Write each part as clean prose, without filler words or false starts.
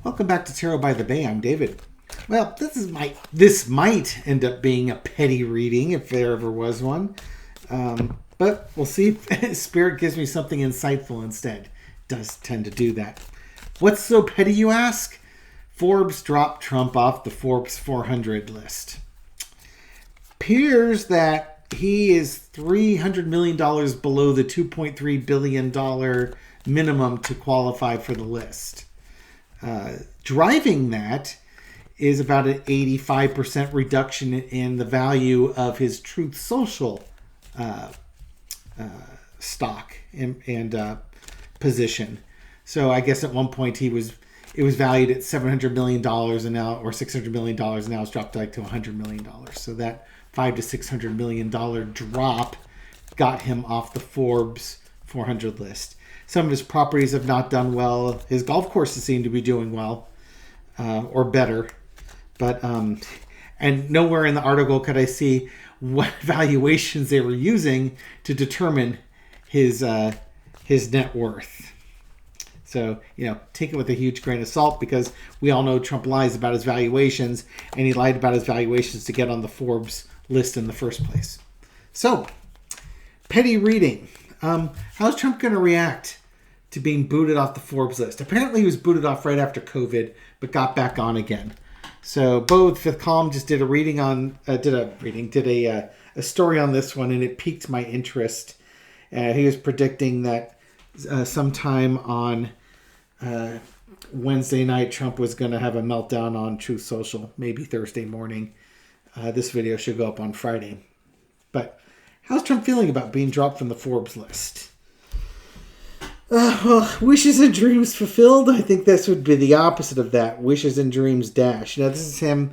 Welcome back to Tarot by the Bay. I'm David. Well, this might end up being a petty reading if there ever was one, but we'll see if Spirit gives me something insightful instead. It does tend to do that. What's so petty, you ask? Forbes dropped Trump off the Forbes 400 list. Appears that he is $300 million below the $2.3 billion minimum to qualify for the list. Driving that is about an 85% reduction in the value of his Truth Social stock and position. So I guess at one point it was valued at $700 million and now, or $600 million, and now it's dropped like to $100 million. So that $500 to $600 million drop got him off the Forbes 400 list. Some of his properties have not done well. His golf courses seem to be doing well, or better. But and nowhere in the article could I see what valuations they were using to determine his net worth. So, take it with a huge grain of salt, because we all know Trump lies about his valuations, and he lied about his valuations to get on the Forbes list in the first place. So, petty reading. How's Trump going to react to being booted off the Forbes list? Apparently he was booted off right after COVID, but got back on again. So Beau, the fifth column, just did a story on this one, and it piqued my interest. He was predicting that sometime on Wednesday night, Trump was going to have a meltdown on Truth Social, maybe Thursday morning. This video should go up on Friday. But how's Trump feeling about being dropped from the Forbes list? Wishes and dreams fulfilled? I think this would be the opposite of that. Wishes and dreams dash. This is him.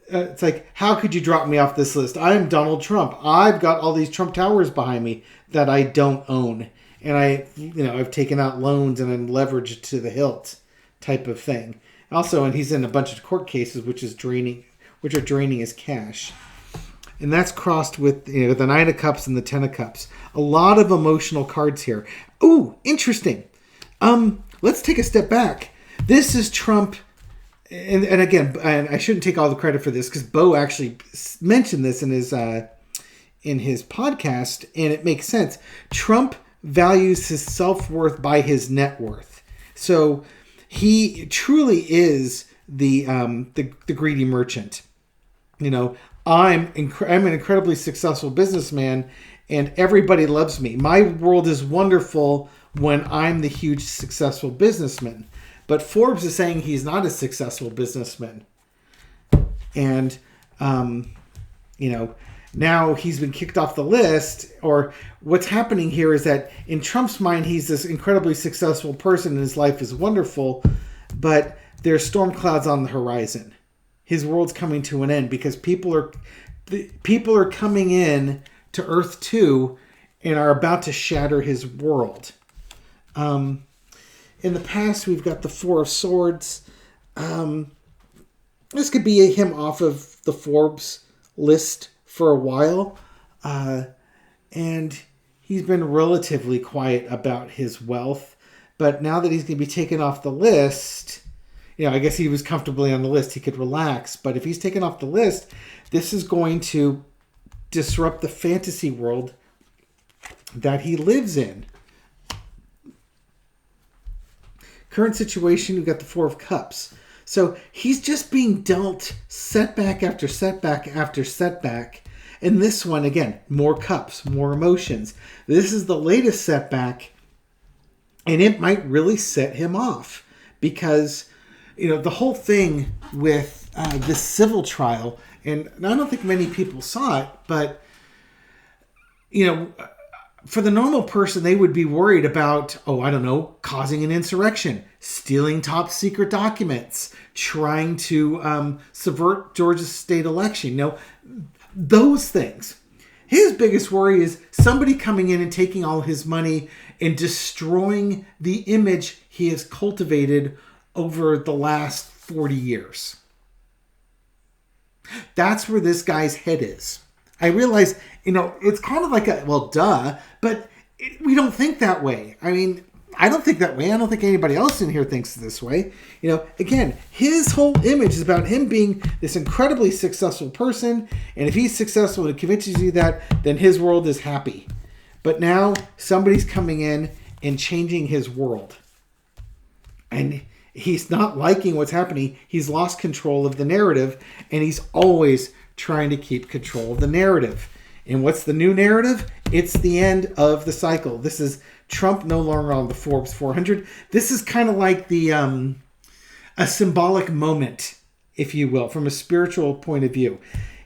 It's like, how could you drop me off this list? I'm Donald Trump. I've got all these Trump Towers behind me that I don't own. And I've taken out loans and I'm leveraged to the hilt type of thing. Also, and he's in a bunch of court cases, which are draining his cash. And that's crossed with the Nine of Cups and the Ten of Cups. A lot of emotional cards here. Ooh, interesting. Let's take a step back. This is Trump, and again, I shouldn't take all the credit for this because Beau actually mentioned this in his podcast, and it makes sense. Trump values his self-worth by his net worth. So he truly is the greedy merchant. I'm an incredibly successful businessman, and everybody loves me. My world is wonderful when I'm the huge successful businessman. But Forbes is saying he's not a successful businessman. And, now he's been kicked off the list, or what's happening here is that in Trump's mind, he's this incredibly successful person and his life is wonderful, but there's storm clouds on the horizon. His world's coming to an end because people are coming in to Earth 2 and are about to shatter his world. In the past, we've got the Four of Swords. This could be him off of the Forbes list for a while. And he's been relatively quiet about his wealth. But now that he's going to be taken off the list, I guess he was comfortably on the list. He could relax. But if he's taken off the list, this is going to disrupt the fantasy world that he lives in. Current situation, we've got the Four of Cups. So he's just being dealt setback after setback after setback. And this one, again, more cups, more emotions. This is the latest setback, and it might really set him off because, the whole thing with this civil trial, and I don't think many people saw it, but, for the normal person, they would be worried about, causing an insurrection, stealing top secret documents, trying to subvert Georgia's state election, those things. His biggest worry is somebody coming in and taking all his money and destroying the image he has cultivated over the last 40 years. That's where this guy's head is. I realize, it's kind of like but we don't think that way. I mean, I don't think that way. I don't think anybody else in here thinks this way. Again, his whole image is about him being this incredibly successful person. And if he's successful and it convinces you that, then his world is happy. But now somebody's coming in and changing his world. And he's not liking what's happening. He's lost control of the narrative. And he's always trying to keep control of the narrative. And what's the new narrative? It's the end of the cycle. This is Trump no longer on the Forbes 400. This is kind of like the a symbolic moment, if you will, from a spiritual point of view.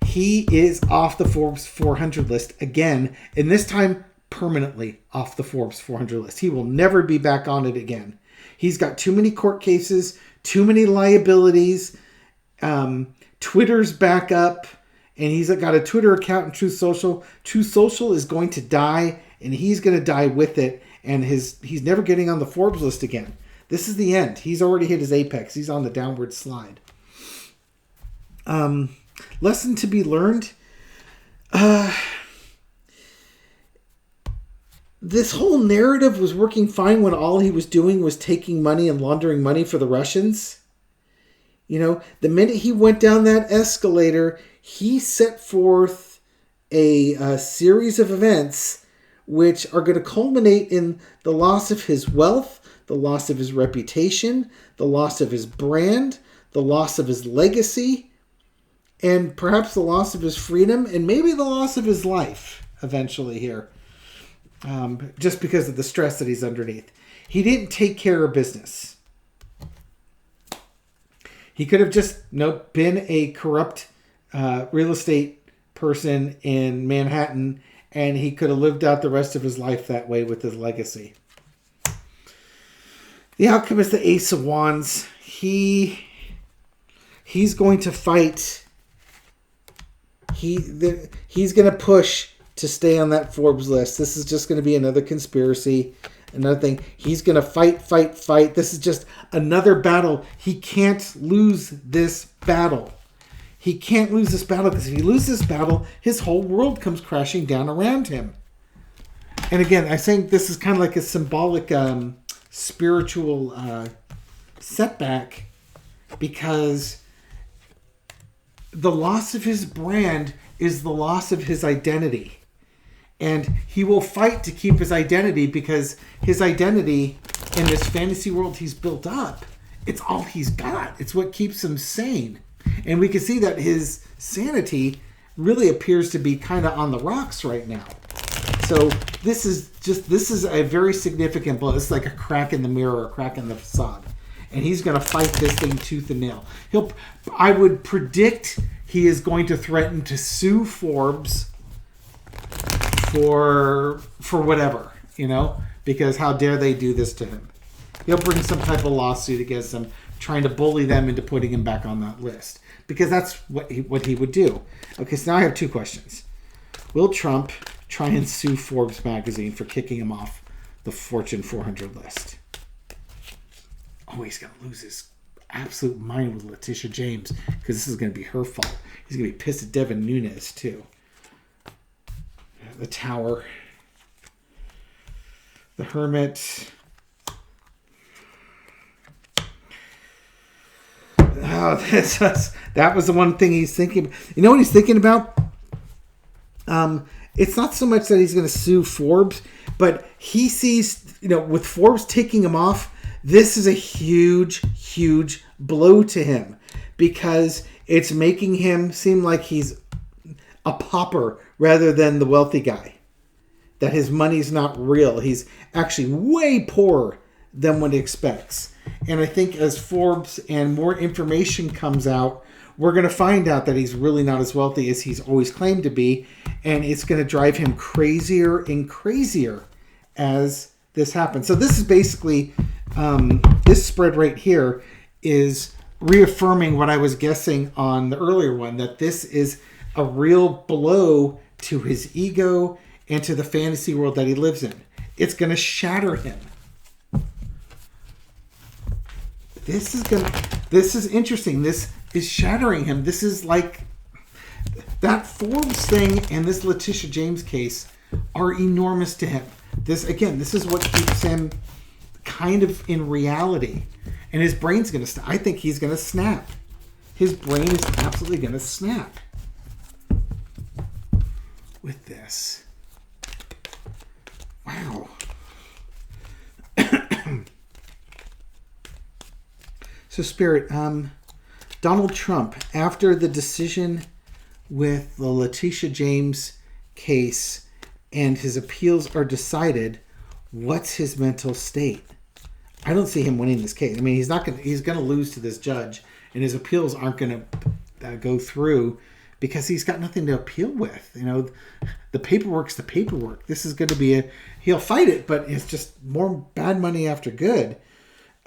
He is off the Forbes 400 list again, and this time permanently off the Forbes 400 list. He will never be back on it again. He's got too many court cases, too many liabilities. Twitter's back up, and he's got a Twitter account in Truth Social. Truth Social is going to die, and he's going to die with it. And he's never getting on the Forbes list again. This is the end. He's already hit his apex. He's on the downward slide. Lesson to be learned. This whole narrative was working fine when all he was doing was taking money and laundering money for the Russians. The minute he went down that escalator, he set forth a series of events which are going to culminate in the loss of his wealth, the loss of his reputation, the loss of his brand, the loss of his legacy, and perhaps the loss of his freedom, and maybe the loss of his life eventually here, just because of the stress that he's underneath. He didn't take care of business. He could have just been a corrupt real estate person in Manhattan, and he could have lived out the rest of his life that way with his legacy. The outcome is the Ace of Wands. He's going to fight. He's going to push to stay on that Forbes list. This is just going to be another conspiracy, another thing. He's going to fight. This is just another battle. He can't lose this battle. He can't lose this battle, because if he loses this battle, his whole world comes crashing down around him. And again, I think this is kind of like a symbolic spiritual setback, because the loss of his brand is the loss of his identity. And he will fight to keep his identity, because his identity in this fantasy world he's built up, it's all he's got. It's what keeps him sane. And we can see that his sanity really appears to be kind of on the rocks right now. So this is a very significant blow. It's like a crack in the mirror, a crack in the facade. And he's going to fight this thing tooth and nail. I would predict he is going to threaten to sue Forbes for whatever, because how dare they do this to him. He'll bring some type of lawsuit against them, trying to bully them into putting him back on that list, because that's what he would do. Okay, so now I have two questions. Will Trump try and sue Forbes magazine for kicking him off the Fortune 400 list? Oh, he's going to lose his absolute mind with Letitia James, because this is going to be her fault. He's going to be pissed at Devin Nunes, too. The Tower. The Hermit. Oh, that was the one thing he's thinking. You know what he's thinking about? It's not so much that he's going to sue Forbes, but he sees, with Forbes taking him off, this is a huge, huge blow to him, because it's making him seem like he's a pauper rather than the wealthy guy. That his money's not real. He's actually way poorer than what he expects. And I think as Forbes and more information comes out, we're going to find out that he's really not as wealthy as he's always claimed to be. And it's going to drive him crazier and crazier as this happens. So this is basically, this spread right here is reaffirming what I was guessing on the earlier one, that this is a real blow to his ego and to the fantasy world that he lives in. It's going to shatter him. This is interesting. This is shattering him. This is like that Forbes thing and this Letitia James case are enormous to him. This is what keeps him kind of in reality. And his brain's going to snap. I think he's going to snap. His brain is absolutely going to snap with this. Wow. So, Spirit, Donald Trump, after the decision with the Letitia James case and his appeals are decided, what's his mental state? I don't see him winning this case. I mean, he's going to lose to this judge, and his appeals aren't going to go through because he's got nothing to appeal with. You know, the paperwork's the paperwork. This is going to be he'll fight it, but it's just more bad money after good.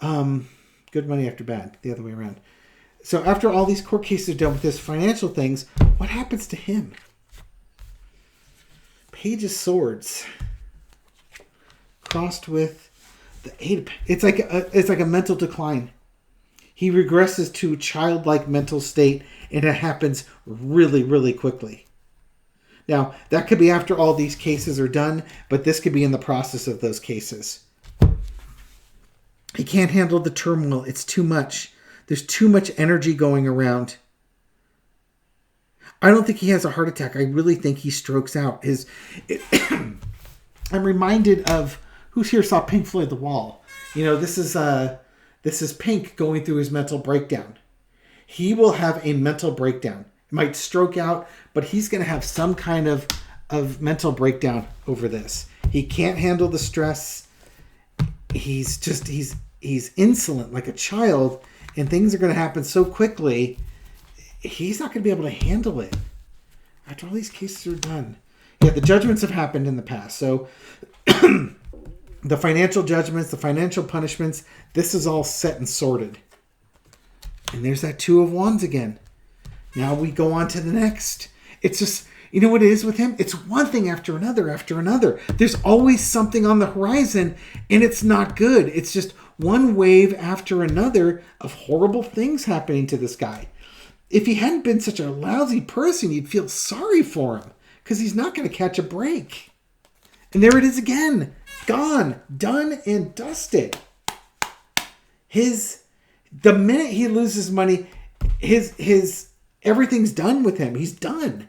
Good money after bad, the other way around. So after all these court cases are done with his financial things, what happens to him? Page of Swords crossed with the Eight. It's like a mental decline. He regresses to a childlike mental state, and it happens really, really quickly. Now, that could be after all these cases are done, but this could be in the process of those cases. He can't handle the turmoil. It's too much. There's too much energy going around. I don't think he has a heart attack. I really think he strokes out. I'm reminded of who's here saw Pink Floyd The Wall. You know, this is Pink going through his mental breakdown. He will have a mental breakdown. He might stroke out, but he's going to have some kind of mental breakdown over this. He can't handle the stress. He's insolent like a child, and things are going to happen so quickly. He's not going to be able to handle it after all these cases are done. Yeah, the judgments have happened in the past. So the financial judgments, the financial punishments, this is all set and sorted. And there's that Two of Wands again. Now we go on to the next. It's just, you know what it is with him? It's one thing after another after another. There's always something on the horizon, and it's not good. It's just one wave after another of horrible things happening to this guy. If he hadn't been such a lousy person, you'd feel sorry for him because he's not going to catch a break. And there it is again. Gone, done, and dusted. The minute he loses money, his everything's done with him. He's done.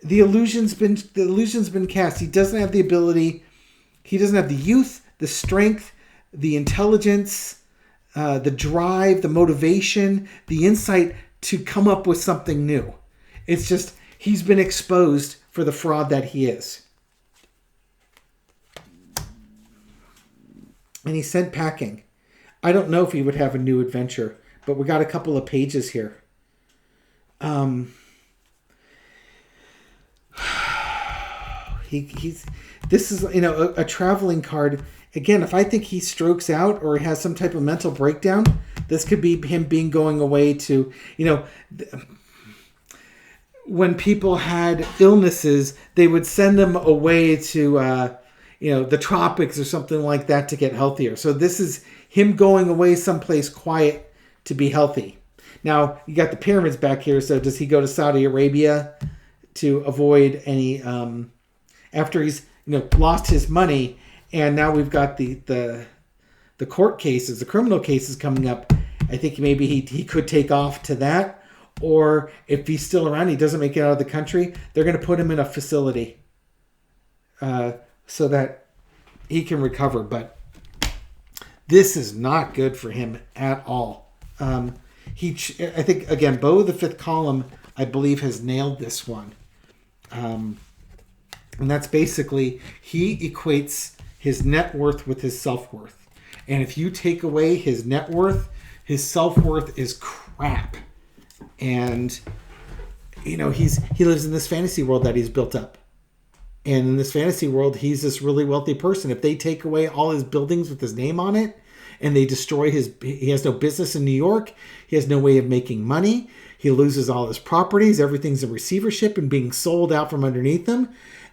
The illusion's been cast. He doesn't have the ability. He doesn't have the youth, the strength, the intelligence, the drive, the motivation, the insight to come up with something new. It's just he's been exposed for the fraud that he is. And he's sent packing. I don't know if he would have a new adventure, but we got a couple of pages here. This is, you know, a traveling card. Again, if I think he strokes out or has some type of mental breakdown, this could be him going away to, you know, when people had illnesses, they would send them away to, the tropics or something like that to get healthier. So this is him going away someplace quiet to be healthy. Now, you got the pyramids back here. So does he go to Saudi Arabia to avoid any, after he's, lost his money, and now we've got the court cases, the criminal cases coming up. I think maybe he could take off to that, or if he's still around, he doesn't make it out of the country, they're going to put him in a facility so that he can recover. But this is not good for him at all. I think, again, Beau, the fifth column, I believe, has nailed this one. And that's basically, he equates his net worth with his self-worth. And if you take away his net worth, his self-worth is crap. And, he lives in this fantasy world that he's built up. And in this fantasy world, he's this really wealthy person. If they take away all his buildings with his name on it, and they destroy he has no business in New York, he has no way of making money, he loses all his properties, everything's in receivership and being sold out from underneath him.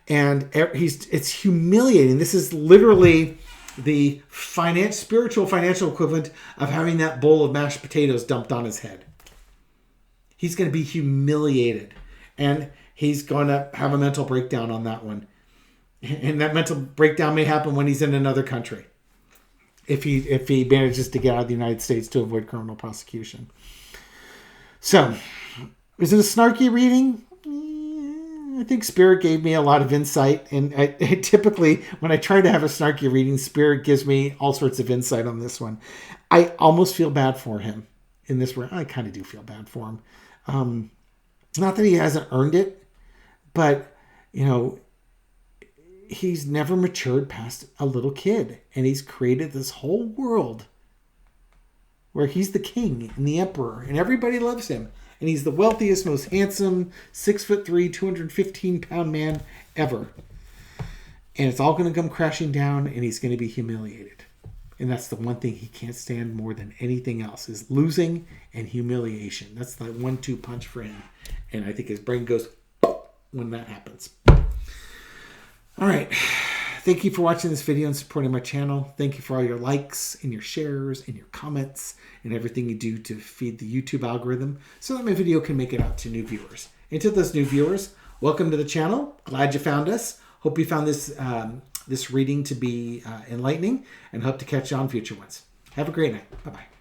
And it's humiliating. This is literally the spiritual financial equivalent of having that bowl of mashed potatoes dumped on his head. He's going to be humiliated. And he's going to have a mental breakdown on that one. And that mental breakdown may happen when he's in another country. if he manages to get out of the United States to avoid criminal prosecution. So, is it a snarky reading? I think Spirit gave me a lot of insight, and I typically, when I try to have a snarky reading, Spirit gives me all sorts of insight on this one. I almost feel bad for him in this one. I kind of do feel bad for him. Not that he hasn't earned it, but, he's never matured past a little kid, and he's created this whole world where he's the king and the emperor, and everybody loves him. And he's the wealthiest, most handsome, 6'3", 215-pound man ever. And it's all going to come crashing down, and he's going to be humiliated. And that's the one thing he can't stand more than anything else, is losing and humiliation. That's the 1-2 punch for him. And I think his brain goes when that happens. All right. Thank you for watching this video and supporting my channel. Thank you for all your likes and your shares and your comments and everything you do to feed the YouTube algorithm so that my video can make it out to new viewers. And to those new viewers, welcome to the channel. Glad you found us. Hope you found this reading to be enlightening, and hope to catch you on future ones. Have a great night. Bye-bye.